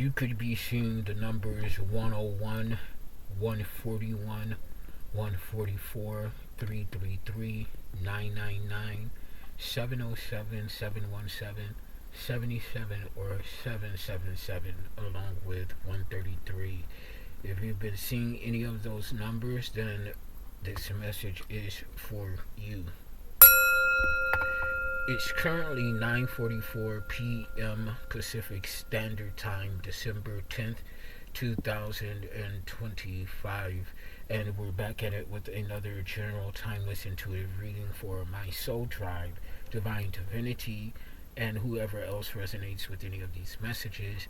You could be seeing the numbers 101, 141, 144, 333, 999, 707, 717, 77, or 777, along with 133. If you've been seeing any of those numbers, then this message is for you. It's currently 9:44 p.m. Pacific Standard Time, December 10th, 2025, and we're back at it with another general timeless intuitive reading for my soul tribe, divine divinity, and whoever else resonates with any of these messages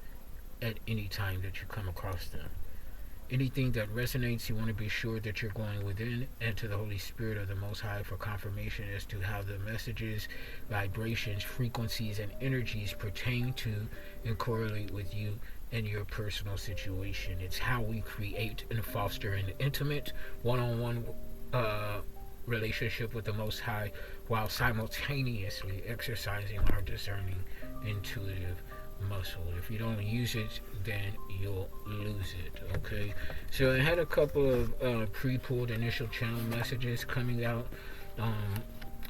at any time that you come across them. Anything that resonates, you want to be sure that you're going within and to the Holy Spirit of the Most High for confirmation as to how the messages, vibrations, frequencies, and energies pertain to and correlate with you and your personal situation. It's how we create and foster an intimate, one-on-one relationship with the Most High while simultaneously exercising our discerning, intuitive muscle. If you don't use it, then you'll lose it. Okay, so I had a couple of pre-pulled initial channel messages coming out,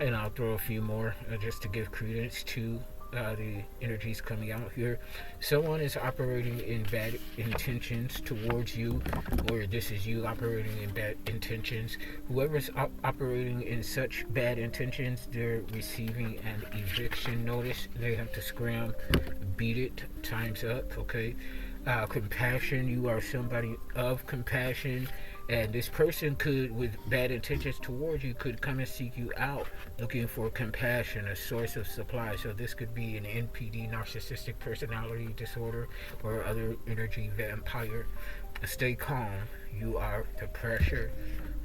and I'll throw a few more just to give credence to the energies coming out here. Someone is operating in bad intentions towards you, or this is you operating in bad intentions. Whoever's operating in such bad intentions, they're receiving an eviction notice. They have to scram, beat it, time's up. Okay, compassion, you are somebody of compassion, and this person could, with bad intentions towards you, could come and seek you out looking for compassion, a source of supply. So this could be an NPD, narcissistic personality disorder, or other energy vampire. Stay calm, you are the pressure.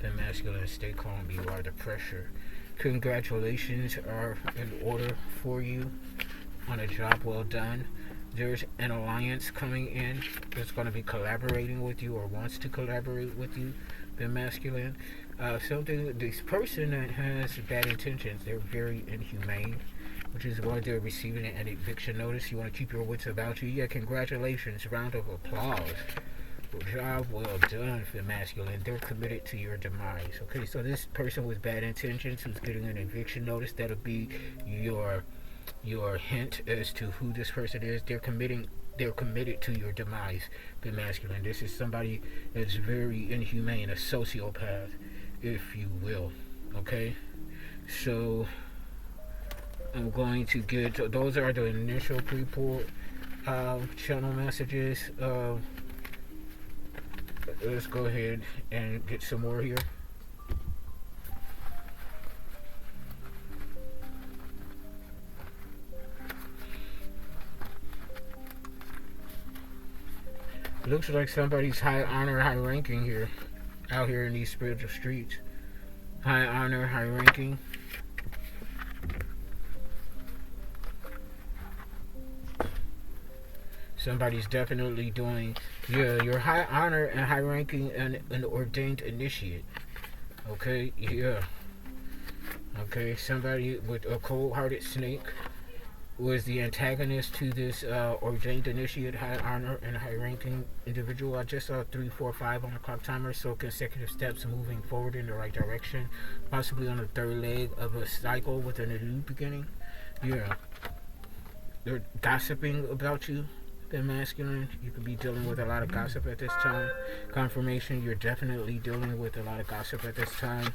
The masculine, stay calm, you are the pressure. Congratulations are in order for you on a job well done. There's an alliance coming in that's going to be collaborating with you or wants to collaborate with you, the masculine. This person that has bad intentions, they're very inhumane, which is why they're receiving an eviction notice. You want to keep your wits about you. Yeah, congratulations, round of applause. Job well done for the masculine. They're committed to your demise. Okay, so this person with bad intentions who's getting an eviction notice, that'll be your hint as to who this person is. They're committed to your demise, the masculine. This is somebody that's very inhumane, a sociopath, if you will. Okay, so I'm going to get those are the initial pre-pull channel messages. Let's go ahead and get some more here. Looks like somebody's high honor, high ranking here, out here in these spiritual streets. High honor, high ranking. Somebody's definitely doing, yeah, your high honor and high ranking and an ordained initiate. Okay, yeah. Okay, somebody with a cold-hearted snake was the antagonist to this ordained initiate, high honor and high ranking individual. I just saw 3, 4, 5 on the clock timer, so consecutive steps moving forward in the right direction, possibly on the third leg of a cycle with a new beginning. Yeah, they're gossiping about you, the masculine. You could be dealing with a lot of gossip at this time. Confirmation, you're definitely dealing with a lot of gossip at this time.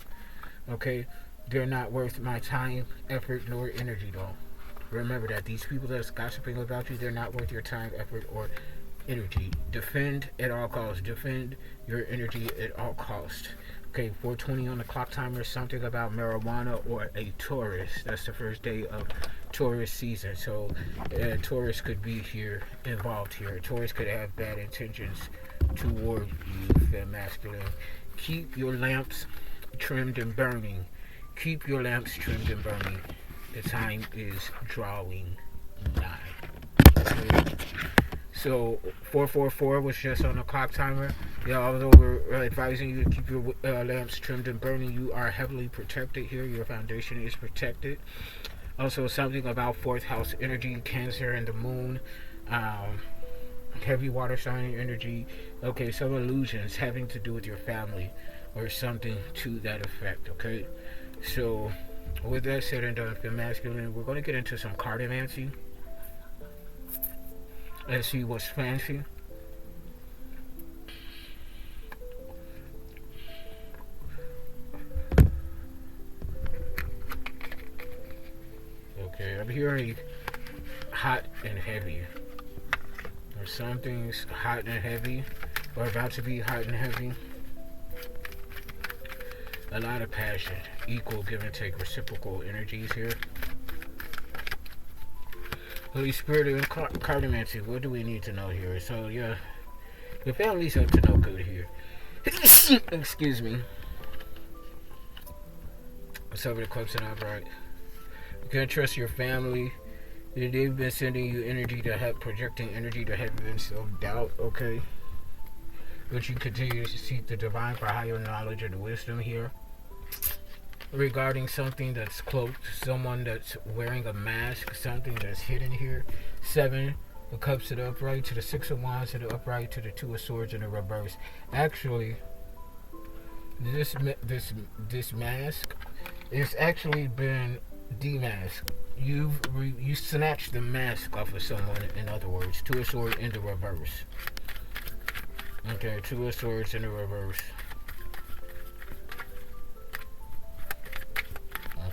Okay, they're not worth my time, effort, nor energy though. Remember that these people that's gossiping about you, they're not worth your time, effort, or energy. Defend at all costs. Defend your energy at all costs. Okay, 4:20 on the clock timer. Something about marijuana or a Taurus. That's the first day of Taurus season. So Taurus could be involved here. Taurus could have bad intentions toward you, the masculine. Keep your lamps trimmed and burning. Keep your lamps trimmed and burning. The time is drawing nigh. Okay. So 444 was just on the clock timer. Yeah, although we're advising you to keep your lamps trimmed and burning, you are heavily protected here. Your foundation is protected. Also, something about fourth house energy, Cancer and the moon. Heavy water sign energy. Okay, some illusions having to do with your family or something to that effect. Okay, so with that said and done, for masculine, we're going to get into some cartomancy. Let's see what's fancy. Okay, I'm hearing hot and heavy. Or something's hot and heavy, or about to be hot and heavy. A lot of passion, equal give and take, reciprocal energies here. Holy Spirit and cartomancy, what do we need to know here? So yeah, the family's up to no good here. Excuse me. Some of the clubs and upright. You can't trust your family. They've been sending you energy to have, projecting energy to have been self-doubt, okay? But you continue to seek the divine for higher knowledge and wisdom here. Regarding something that's cloaked, someone that's wearing a mask, something that's hidden here. 7, the cups to the upright, to the 6 of wands to the upright, to the 2 of swords in the reverse. Actually, this mask, it's actually been demasked. You snatched the mask off of someone. In other words, 2 of swords in the reverse. Okay, 2 of swords in the reverse.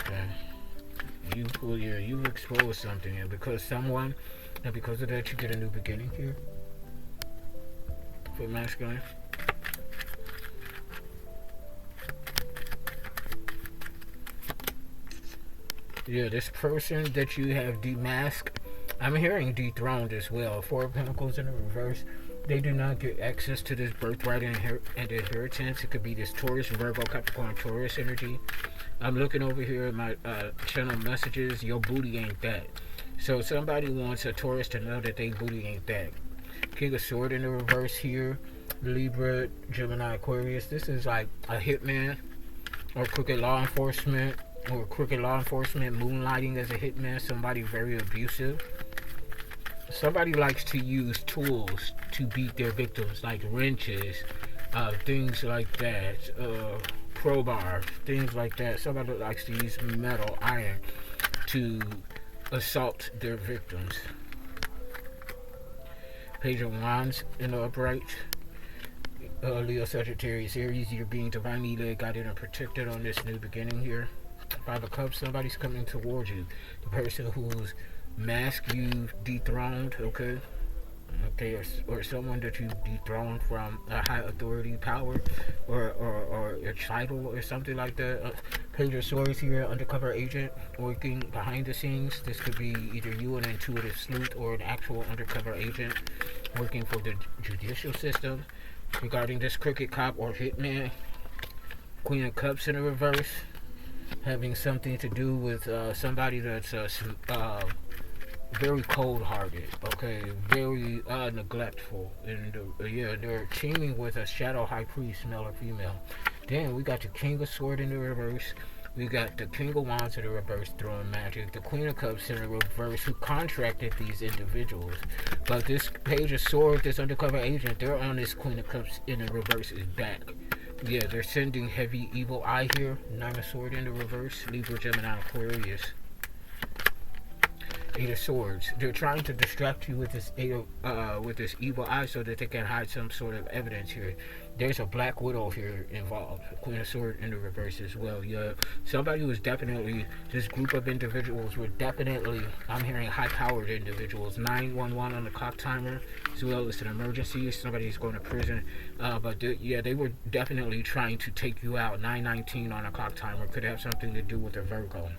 Okay, you've exposed something, and because of that, you get a new beginning here for masculine. Yeah, this person that you have demasked, I'm hearing dethroned as well. 4 of Pentacles in the reverse. They do not get access to this birthright and inheritance. It could be this Taurus, Virgo, Capricorn, Taurus energy. I'm looking over here at my channel messages. Your booty ain't that. So somebody wants a Taurus to know that they booty ain't that. King of Sword in the reverse here. Libra, Gemini, Aquarius. This is like a hitman or crooked law enforcement. Or crooked law enforcement moonlighting as a hitman. Somebody very abusive. Somebody likes to use tools to beat their victims, like wrenches, things like that, crowbars, things like that. Somebody likes to use metal, iron, to assault their victims. Page of Wands in the upright. Leo, Sagittarius, Aries, you're being divinely led, guided, and protected on this new beginning here. 5 of Cups, somebody's coming towards you. The person whose mask you dethroned, okay, or someone that you dethroned from a high authority, power, or a title or something like that. Page of Swords here, undercover agent working behind the scenes. This could be either you, an intuitive sleuth, or an actual undercover agent working for the judicial system. Regarding this crooked cop or hitman, Queen of Cups in the reverse, having something to do with somebody that's very cold-hearted, okay, very neglectful, and they're teaming with a shadow high priest, male or female. Then we got the King of Swords in the reverse. We got the King of Wands in the reverse throwing magic. The Queen of Cups in the reverse who contracted these individuals. But this Page of Swords, this undercover agent, they're on this Queen of Cups in the reverse is back. Yeah, they're sending heavy evil eye here. 9 of Swords in the reverse. Libra, Gemini, Aquarius. 8 of Swords. They're trying to distract you with this evil eye so that they can hide some sort of evidence here. There's a Black Widow here involved. Queen of Swords in the reverse as well. Yeah, somebody was definitely, this group of individuals were definitely, I'm hearing high-powered individuals. 911 on the clock timer as well. It's an emergency. Somebody's going to prison. But they were definitely trying to take you out. 919 on a clock timer could have something to do with a Virgo.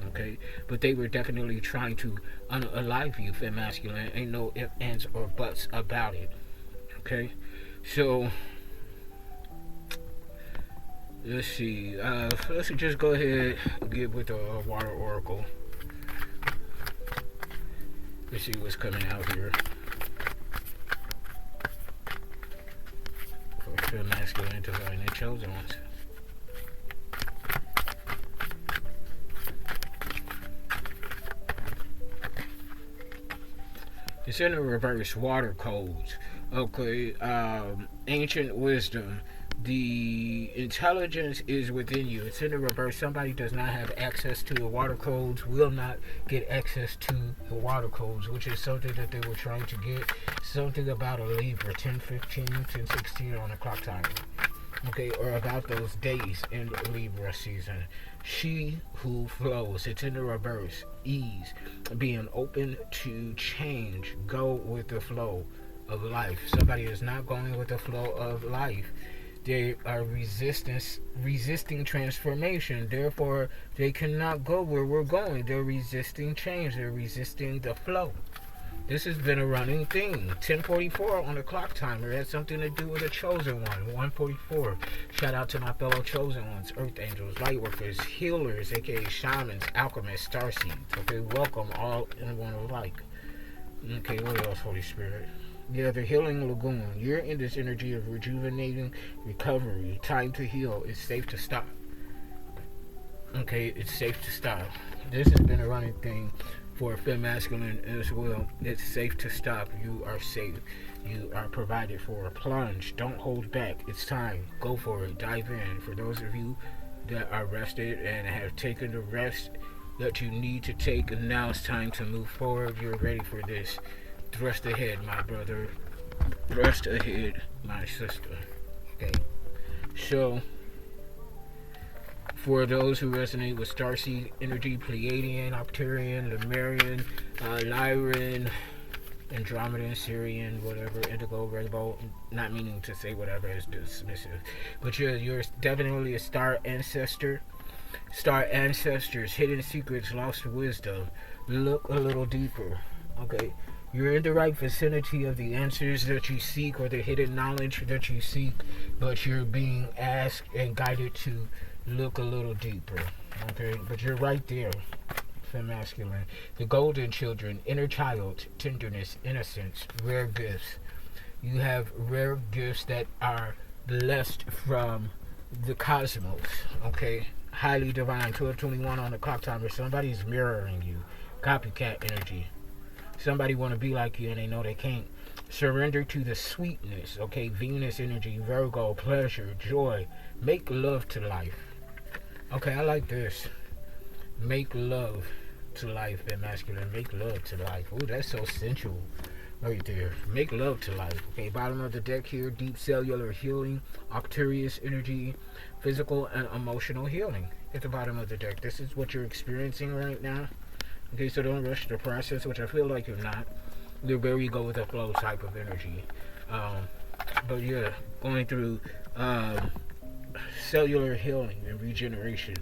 Okay, but they were definitely trying to unalive you, fem masculine. Ain't no ifs, ands, or buts about it. Okay, so let's see. Let's just go ahead and get with the water oracle. Let's see what's coming out here for fem masculine, divine, and chosen ones. It's in the reverse. Water codes. Okay. Ancient wisdom. The intelligence is within you. It's in the reverse. Somebody does not have access to the water codes, will not get access to the water codes, which is something that they were trying to get. Something about a Libra, 10:15, 10:16 on the clock timer. Okay, or about those days in Libra season. She who flows, it's in the reverse. Ease, being open to change, go with the flow of life. Somebody is not going with the flow of life. They are resisting transformation. Therefore, they cannot go where we're going. They're resisting change. They're resisting the flow. This has been a running thing. 10:44 on the clock timer. It has something to do with the chosen one. 1:44. Shout out to my fellow chosen ones, earth angels, light workers, healers, aka shamans, alchemists, starseeds. Okay, welcome all in one alike. Okay, what else, Holy Spirit? Yeah, the healing lagoon. You're in this energy of rejuvenating recovery. Time to heal. It's safe to stop. Okay, it's safe to stop. This has been a running thing for Fem Masculine as well. It's safe to stop. You are safe. You are provided for. Plunge. Don't hold back. It's time. Go for it. Dive in. For those of you that are rested and have taken the rest that you need to take, and now it's time to move forward. You're ready for this. Thrust ahead, my brother. Thrust ahead, my sister. Okay. So, for those who resonate with Starseed energy, Pleiadian, Octarian, Lemurian, Lyran, Andromedan, Syrian, whatever, Indigo, Rainbow, not meaning to say whatever is dismissive, but you're definitely a star ancestor. Star ancestors, hidden secrets, lost wisdom. Look a little deeper. Okay. You're in the right vicinity of the answers that you seek or the hidden knowledge that you seek, but you're being asked and guided to look a little deeper. Okay, but you're right there. Fem masculine. The golden children, inner child, tenderness, innocence, rare gifts. You have rare gifts that are blessed from the cosmos. Okay, highly divine. 12:21 on the clock timer. Somebody's mirroring you. Copycat energy. Somebody want to be like you and they know they can't. Surrender to the sweetness. Okay, Venus energy, Virgo, pleasure, joy. Make love to life. Okay, I like this. Make love to life, and masculine. Make love to life. Ooh, that's so sensual right there. Make love to life. Okay, bottom of the deck here, deep cellular healing, Octarius energy, physical and emotional healing. At the bottom of the deck. This is what you're experiencing right now. Okay, so don't rush the process, which I feel like you're not. You're very go with the flow type of energy. But yeah, going through cellular healing and regeneration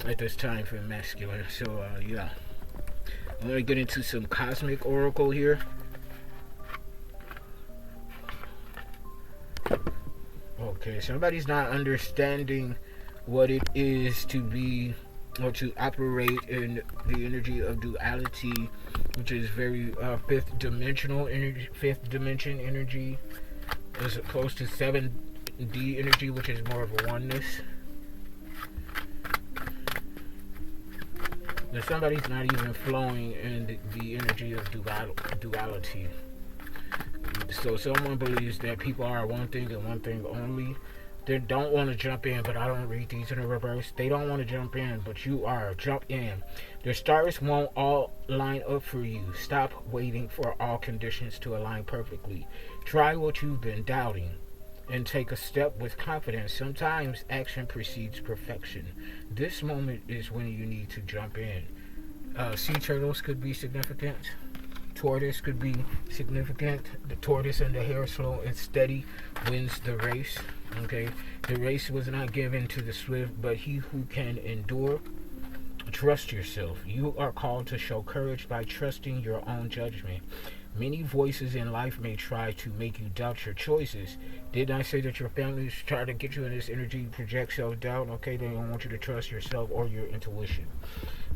at this time for masculine. So yeah, I'm gonna get into some cosmic oracle here. Okay, somebody's not understanding what it is to be or to operate in the energy of duality, which is very fifth dimensional energy, fifth dimension energy, as opposed to 7D energy, which is more of a oneness. Now somebody's not even flowing in the energy of duality. So someone believes that people are one thing and one thing only. They don't want to jump in, but I don't read these in the reverse. They don't want to jump in, but you are. Jump in. The stars won't all line up for you. Stop waiting for all conditions to align perfectly. Try what you've been doubting and take a step with confidence. Sometimes action precedes perfection. This moment is when you need to jump in. Sea turtles could be significant. Tortoise could be significant. The tortoise and the hare slow and steady wins the race. Okay, the race was not given to the swift, but he who can endure. Trust yourself. You are called to show courage by trusting your own judgment. Many voices in life may try to make you doubt your choices. Did I say that your family is trying to get you in this energy, project self-doubt? Okay, they don't want you to trust yourself or your intuition.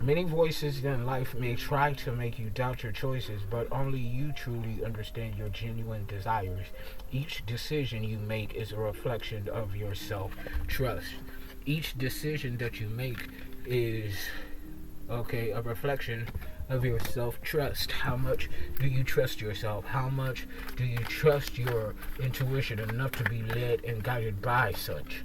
Many voices in life may try to make you doubt your choices, but only you truly understand your genuine desires. Each decision you make is a reflection of your self-trust. Each decision that you make is, okay, a reflection of your self-trust. How much do you trust yourself? How much do you trust your intuition enough to be led and guided by such?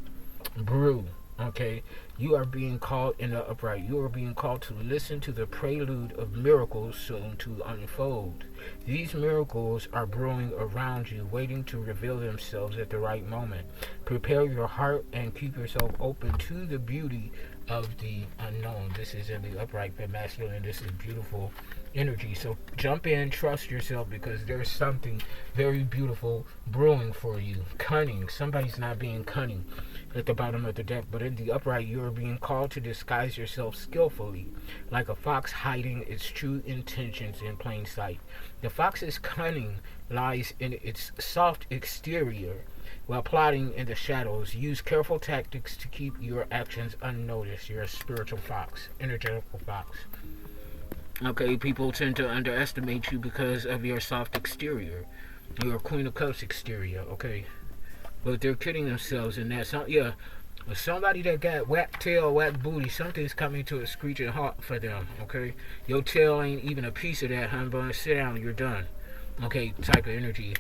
Brew. Okay, you are being called in the upright. You are being called to listen to the prelude of miracles soon to unfold. These miracles are brewing around you, waiting to reveal themselves at the right moment. Prepare your heart and keep yourself open to the beauty of the unknown. This is in the upright masculine. This is beautiful energy. So jump in, trust yourself, because there's something very beautiful brewing for you. Cunning. Somebody's not being cunning at the bottom of the deck, but in the upright, you are being called to disguise yourself skillfully, like a fox hiding its true intentions in plain sight. The fox's cunning lies in its soft exterior. While plotting in the shadows, use careful tactics to keep your actions unnoticed. You're a spiritual fox, energetical fox. Okay, people tend to underestimate you because of your soft exterior. You're a Queen of Cups exterior, okay? But they're kidding themselves in that. Somebody that got whack tail, whack booty, something's coming to a screeching halt for them, okay? Your tail ain't even a piece of that, hun bun. Sit down, you're done. Okay, type of energy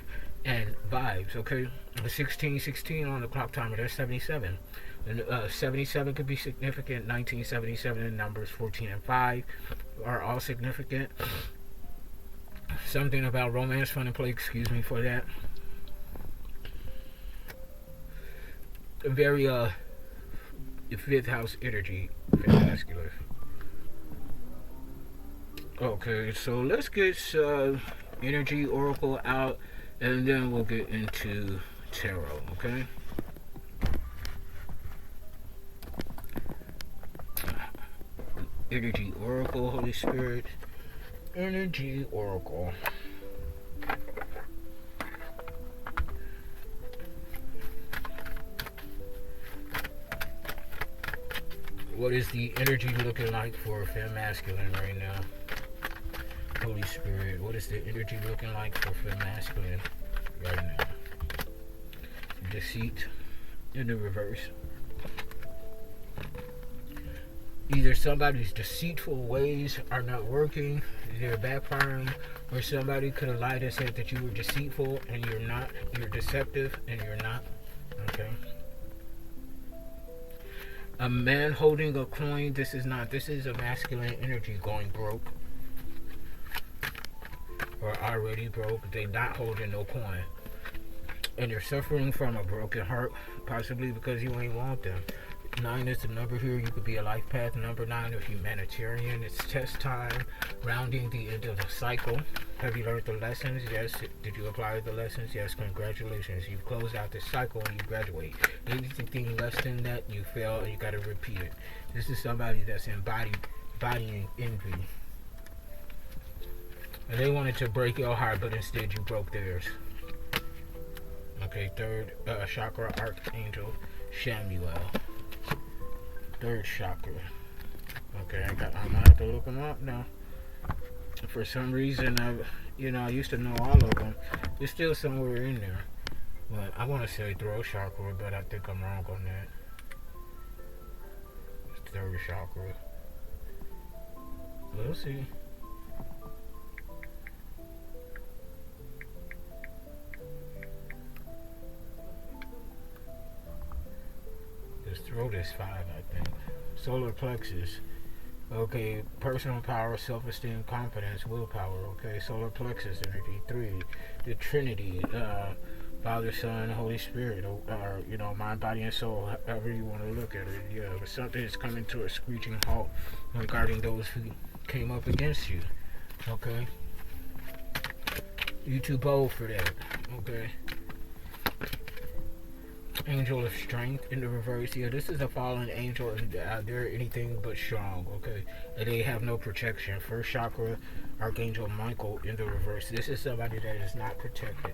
and vibes, okay? The 1616 on the clock timer, that's 77. And 77 could be significant. 1977 numbers 14 and 5 are all significant. Something about romance, fun, and play, excuse me for that. Very fifth house energy, vascular. Okay, so let's get energy oracle out, and then we'll get into tarot. Okay. Energy oracle, Holy Spirit. Energy oracle. What is the energy looking like for femme masculine right now? Holy Spirit, what is the energy looking like for femme masculine right now? Deceit in the reverse. Either somebody's deceitful ways are not working, they're backfiring, or somebody could have lied and said that you were deceitful and you're not. You're deceptive and you're not. Okay. A man holding a coin, this is a masculine energy going broke. Or already broke. They're not holding no coin. And they're suffering from a broken heart, possibly because you ain't want them. 9 is the number here. You could be a life path. Number 9 of humanitarian. It's test time, rounding the end of the cycle. Have you learned the lessons? Yes. Did you apply the lessons? Yes. Congratulations. You've closed out the cycle and you graduate. Anything less than that, you fail and you got to repeat it. This is somebody that's embodying envy. And they wanted to break your heart, but instead you broke theirs. Okay, third chakra, Archangel Shamuel. Third chakra. Okay, I might have to look them up now. For some reason, I used to know all of them. It's still somewhere in there. But I want to say throat chakra, but I think I'm wrong on that. It's third chakra. We'll see. His throat is 5, I think. Solar plexus. Okay, personal power, self-esteem, confidence, willpower. Okay, solar plexus energy. 3, the Trinity, Father, Son, Holy Spirit, or mind, body, and soul. However you want to look at it. Yeah, but something is coming to a screeching halt regarding those who came up against you. Okay, you too bold for that. Okay. Angel of Strength in the reverse. Yeah, this is a fallen angel, and they're anything but strong, okay? And they have no protection. First chakra, Archangel Michael in the reverse. This is somebody that is not protected,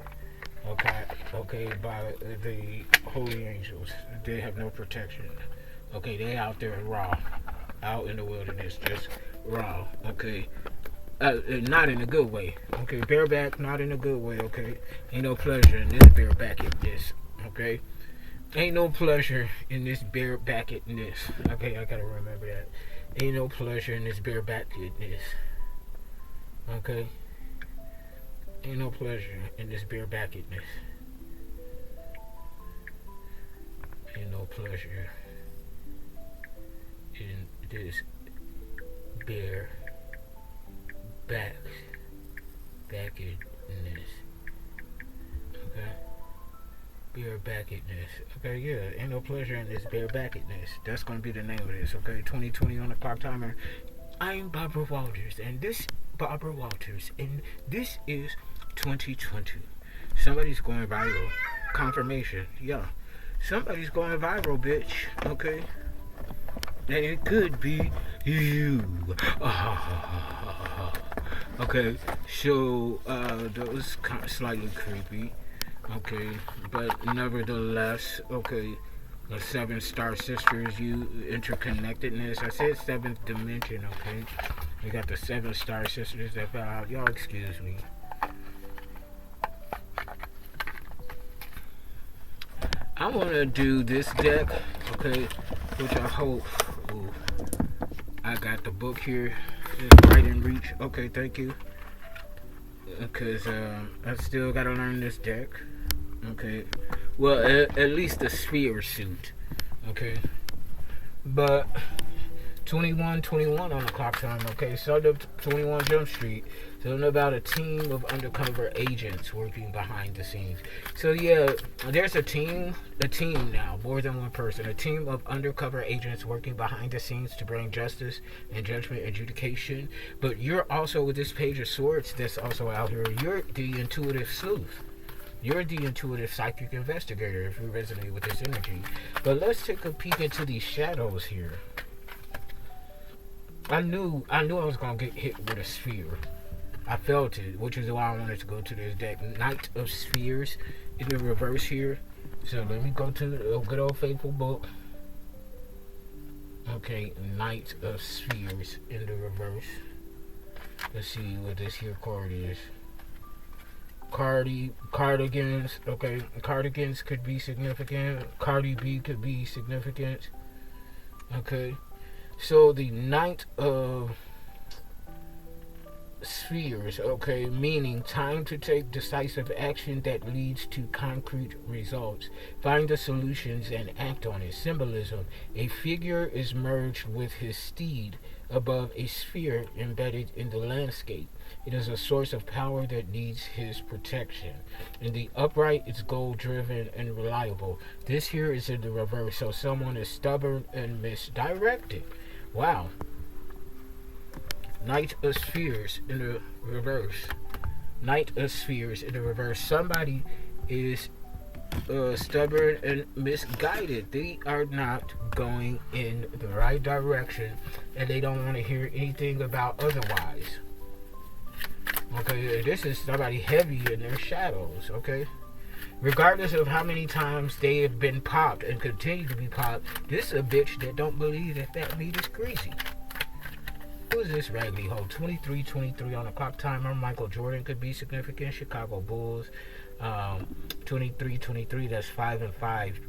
okay, by the holy angels. They have no protection. Okay, they out there raw, out in the wilderness, just raw, okay? Not in a good way, okay? Bareback, not in a good way, okay? Ain't no pleasure in this barebackedness, okay? Ain't no pleasure in this barebackedness. Okay, I gotta remember that. Ain't no pleasure in this barebackedness. Okay? Ain't no pleasure in this barebackedness. Ain't no pleasure in this bare backedness. Okay? Barebackedness. Okay, yeah, ain't no pleasure in this barebackedness. That's gonna be the name of this, okay? 2020 on the clock timer. I'm Barbara Walters, and this is 2020. Somebody's going viral. Confirmation, yeah. Somebody's going viral, bitch. Okay? And it could be you. Okay, so that was kind of slightly creepy. Okay, but nevertheless, okay, the seven star sisters, you interconnectedness. I said seventh dimension. Okay, we got the seven star sisters that fell out. Y'all excuse me. I want to do this deck, okay, which I hope. Ooh, I got the book here. It's right in reach. Okay, thank you. Because I still got to learn this deck. Okay. Well, at least the sphere suit. Okay. But 21 on the clock time. Okay. So the 21 Jump Street. Something about a team of undercover agents working behind the scenes. So yeah, there's a team now, more than one person. A team of undercover agents working behind the scenes to bring justice and judgment adjudication. But you're also, with this Page of Swords that's also out here, you're the intuitive sleuth. You're the intuitive psychic investigator if you resonate with this energy. But let's take a peek into these shadows here. I knew I was gonna get hit with a sphere. I felt it, which is why I wanted to go to this deck. Knight of Spheres in the reverse here. So let me go to the good old faithful book. Okay, Knight of Spheres in the reverse. Let's see what this here card is. Cardigans. Okay, cardigans could be significant. Cardi B could be significant. Okay, so the Knight of Spheres, okay, meaning time to take decisive action that leads to concrete results. Find the solutions and act on it. Symbolism: a figure is merged with his steed above a sphere embedded in the landscape. It is a source of power that needs his protection. In the upright, it's goal-driven and reliable. This here is in the reverse, so someone is stubborn and misdirected. Wow. Knight of Spheres in the reverse. Knight of Spheres in the reverse. Somebody is stubborn and misguided. They are not going in the right direction, and they don't want to hear anything about otherwise. Okay, this is somebody heavy in their shadows. Okay, regardless of how many times they have been popped and continue to be popped, this is a bitch that don't believe that meat is greasy. Who is this raggedy hoe? 23 on the clock timer. Michael Jordan could be significant. Chicago Bulls. 23, that's 5 and 5.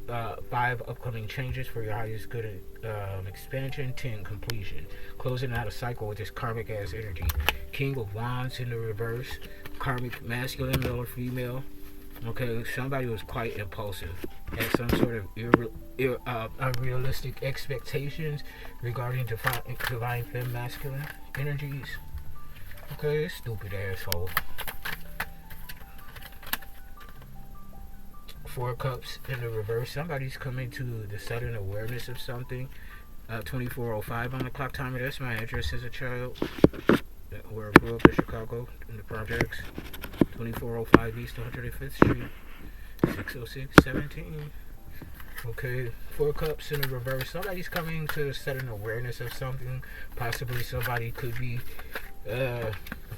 5 upcoming changes for your highest good expansion. 10 completion. Closing out a cycle with this karmic ass energy. King of Wands in the reverse. Karmic masculine, male or female. Okay, somebody was quite impulsive. Had some sort of unrealistic expectations regarding divine femme masculine energies. Okay, stupid asshole. 4 cups in the reverse. Somebody's coming to the sudden awareness of something. 2405 on the clock timer. That's my address as a child. Where I grew up in Chicago in the projects. 2405 East 105th Street. 60617. Okay, 4 cups in the reverse. Somebody's coming to a sudden awareness of something. Possibly somebody could be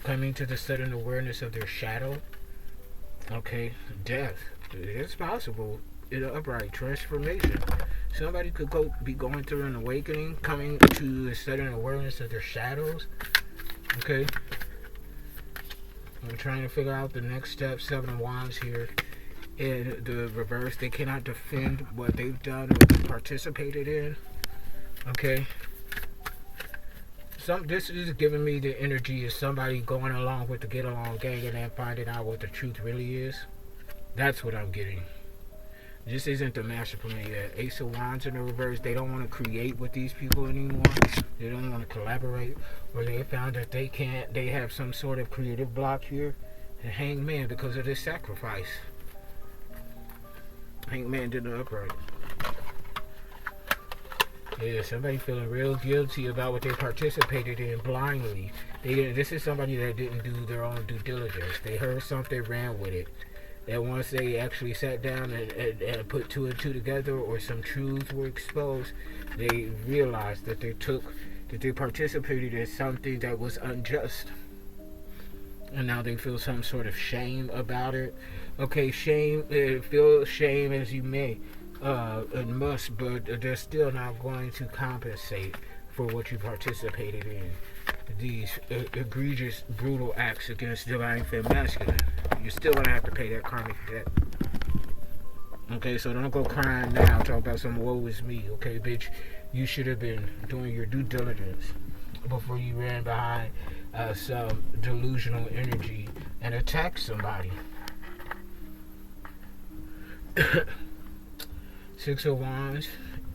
coming to the sudden awareness of their shadow. Okay, death. It's possible. In an upright transformation. Somebody could be going through an awakening, coming to a sudden awareness of their shadows. Okay. I'm trying to figure out the next step. 7 of Wands here. In the reverse, they cannot defend what they've done or participated in. Okay. This is giving me the energy of somebody going along with the get along gang and then finding out what the truth really is. That's what I'm getting. This isn't the master plan yet. Ace of Wands in the reverse. They don't want to create with these people anymore. They don't want to collaborate. Or they found that they can't. They have some sort of creative block here. And Hangman because of this sacrifice. Hangman did the upright. Yeah, somebody feeling real guilty about what they participated in blindly. This is somebody that didn't do their own due diligence. They heard something, ran with it. And once they actually sat down and put two and two together, or some truths were exposed, they realized that they participated in something that was unjust. And now they feel some sort of shame about it. Okay, shame, feel shame as you may. And must, but they're still not going to compensate for what you participated in. These egregious, brutal acts against divine femme masculine. You're still going to have to pay that karmic debt. Okay, so don't go crying now, talk about some woe is me. Okay, bitch, you should have been doing your due diligence before you ran behind some delusional energy and attacked somebody. Six of Wands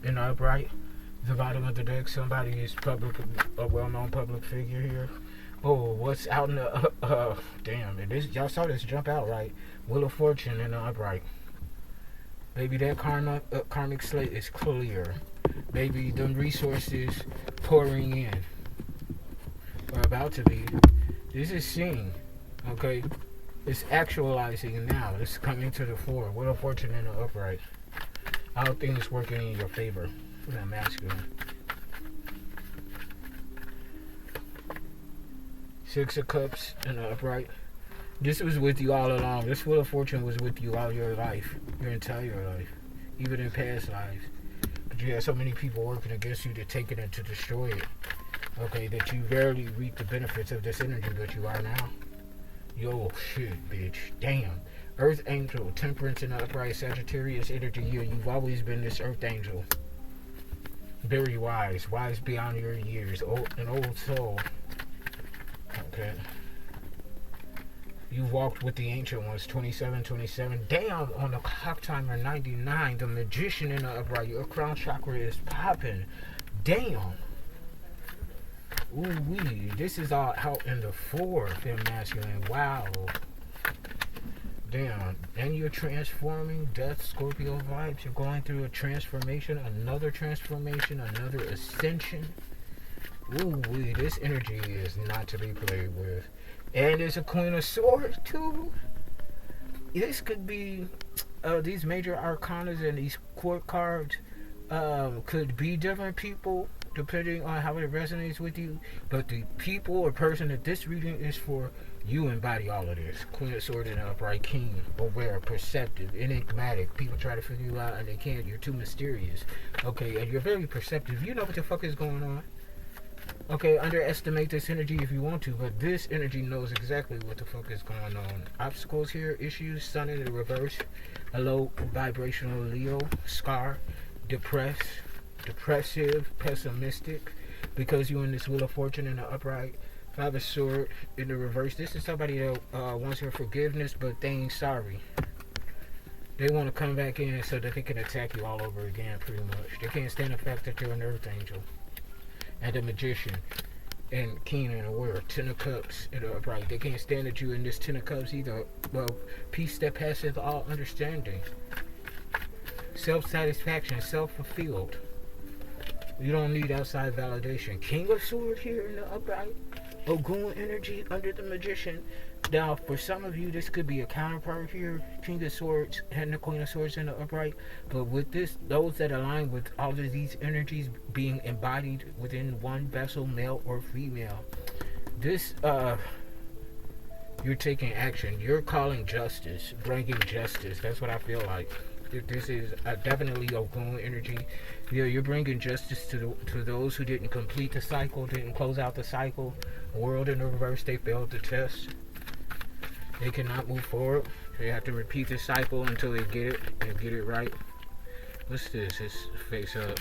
in the upright. The bottom of the deck, somebody is a well-known public figure here. Oh, what's out in the damn, y'all saw this jump out, right? Wheel of Fortune in the upright. Maybe that karmic slate is clear. Maybe the resources pouring in are about to be. This is seen, okay? It's actualizing now. It's coming to the fore. Wheel of Fortune in the upright. How things working in your favor for that masculine. Six of Cups in the upright. This was with you all along. This Wheel of Fortune was with you all your life, your entire life, even in past lives. But you had so many people working against you to take it and to destroy it. Okay, that you rarely reap the benefits of this energy, but you are now. Yo, shit, bitch. Damn. Earth Angel, Temperance in the upright, Sagittarius energy here. You've always been this Earth Angel. Very wise beyond your years. An old soul. Okay. You walked with the ancient ones, 27. Damn, on the clock timer, 99. The Magician in the upright. Your crown chakra is popping. Damn. Ooh wee. This is all out in the fourth in masculine. Wow. Damn. And you're transforming. Death, Scorpio vibes. You're going through a transformation, another ascension. Ooh wee. This energy is not to be played with. And there's a Queen of Swords too. This could be these major arcanas and these court cards could be different people depending on how it resonates with you. But the people or person that this reading is for, you embody all of this. Queen of Swords and upright, keen, aware, perceptive, enigmatic. People try to figure you out and they can't. You're too mysterious. Okay, and you're very perceptive. You know what the fuck is going on. Okay, underestimate this energy if you want to, but this energy knows exactly what the fuck is going on. Obstacles here, issues, sun in the reverse, a low vibrational Leo, scar, depressed, depressive, pessimistic, because you're in this Wheel of Fortune in the upright, Five of Swords in the reverse. This is somebody that wants your forgiveness, but they ain't sorry. They want to come back in so that they can attack you all over again, pretty much. They can't stand the fact that you're an Earth Angel. And the Magician and keen and aware. Ten of Cups in the upright. They can't stand that you in this Ten of Cups either. Well, peace that passeth all understanding. Self-satisfaction, self-fulfilled. You don't need outside validation. King of Swords here in the upright. Ogun energy under the Magician. Now, for some of you, this could be a counterpart here. King of Swords and the Queen of Swords in the upright. But with this, those that align with all of these energies being embodied within one vessel, male or female, this, you're taking action. You're calling justice, bringing justice. That's what I feel like. This is definitely Ogun energy. You're bringing justice to those who didn't complete the cycle, didn't close out the cycle. World in the reverse, they failed the test. They cannot move forward. They have to repeat the cycle until they get it and get it right. What's this? It's face up.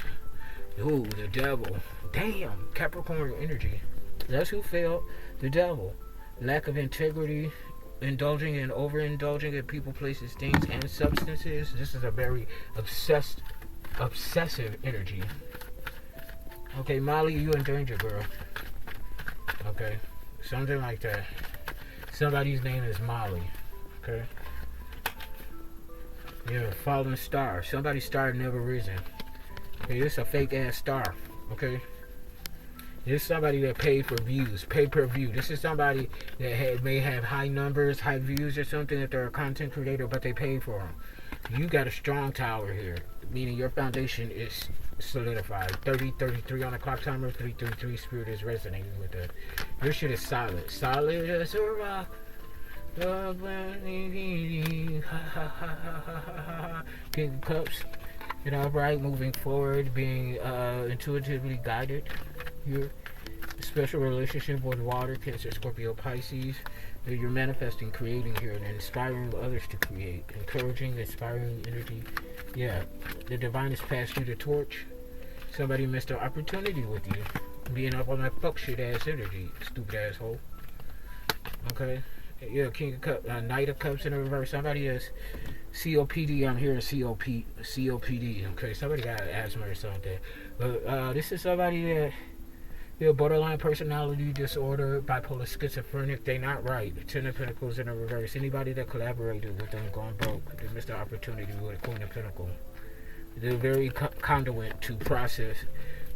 Ooh, the devil. Damn, Capricorn energy. That's who failed the devil. Lack of integrity, indulging and overindulging in people, places, things, and substances. This is a very obsessive energy. Okay, Molly, you in danger, girl. Okay, something like that. Somebody's name is Molly. Okay. Yeah, fallen star. Somebody's star never risen. Okay, this is a fake ass star. Okay. This is somebody that paid for views, pay per view. This is somebody that may have high numbers, high views or something if they're a content creator, but they paid for them. You got a strong tower here, meaning your foundation is solidified. 30-33 on the clock timer, 333 spirit is resonating with it. Your shit is solid. Solid as a rock. King of Cups. You know, upright, moving forward, being intuitively guided. Your special relationship with water, Cancer, Scorpio, Pisces. You're manifesting, creating here, and inspiring others to create. Encouraging, inspiring energy. Yeah, the divine has passed you the torch. Somebody missed an opportunity with you. Being up on that fuck shit ass energy, stupid asshole. Okay? Yeah, King of Cups, Knight of Cups in the reverse. Somebody is COPD. I'm hearing COPD. Okay, somebody got asthma or something. But this is somebody that, borderline personality disorder, bipolar, schizophrenic. They not right. Ten of Pentacles in the reverse. Anybody that collaborated with them going broke. They missed the opportunity with a Queen of Pentacles. They're very conduit to process.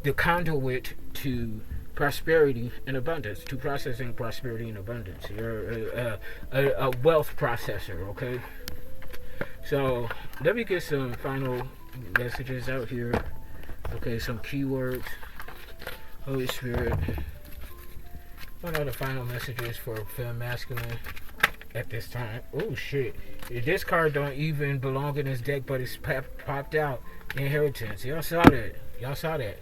The conduit to prosperity and abundance, to processing prosperity and abundance. You're a wealth processor, okay? So let me get some final messages out here. Okay, some keywords. Holy Spirit. What are the final messages for femme masculine at this time? Oh shit. This card don't even belong in this deck, but it's popped out. Inheritance. Y'all saw that.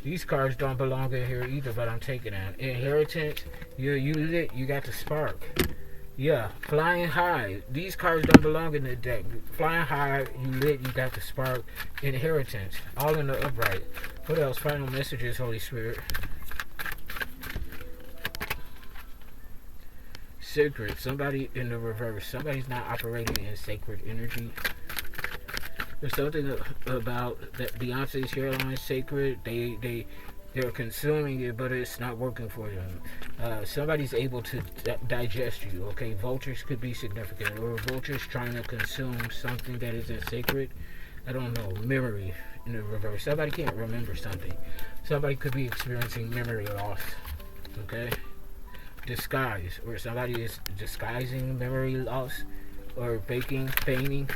These cards don't belong in here either, but I'm taking them. Inheritance, you lit, you got the spark. Yeah, flying high. These cards don't belong in the deck. Flying high, you lit, you got the spark. Inheritance, all in the upright. What else? Final messages, Holy Spirit. Sacred, somebody in the reverse. Somebody's not operating in sacred energy. There's something about that Beyonce's hairline sacred. They're consuming it, but it's not working for them. Somebody's able to digest you. Okay, vultures could be significant, or vultures trying to consume something that isn't sacred. I don't know. Memory in the reverse. Somebody can't remember something. Somebody could be experiencing memory loss. Okay, disguise, or somebody is disguising memory loss. Or feigning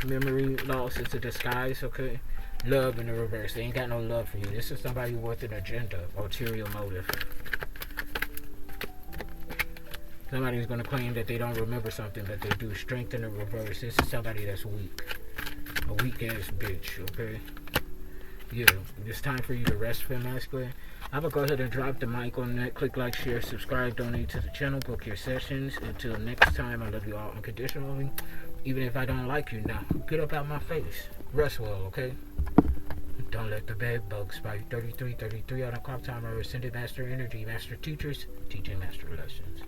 memory loss. It's a disguise, okay? Love in the reverse. They ain't got no love for you. This is somebody with an agenda, ulterior motive. Somebody's going to claim that they don't remember something, but they do. Strength in the reverse. This is somebody that's weak. A weak ass bitch, okay? Yeah, it's time for you to rest, femme masculine. I'm going to go ahead and drop the mic on that. Click like, share, subscribe, donate to the channel, book your sessions. Until next time, I love you all unconditionally. Even if I don't like you now, get up out my face. Rest well, okay? Don't let the bed bugs bite. 33 on the clock timer. Ascended Master Energy, Master Teachers, teaching Master Lessons.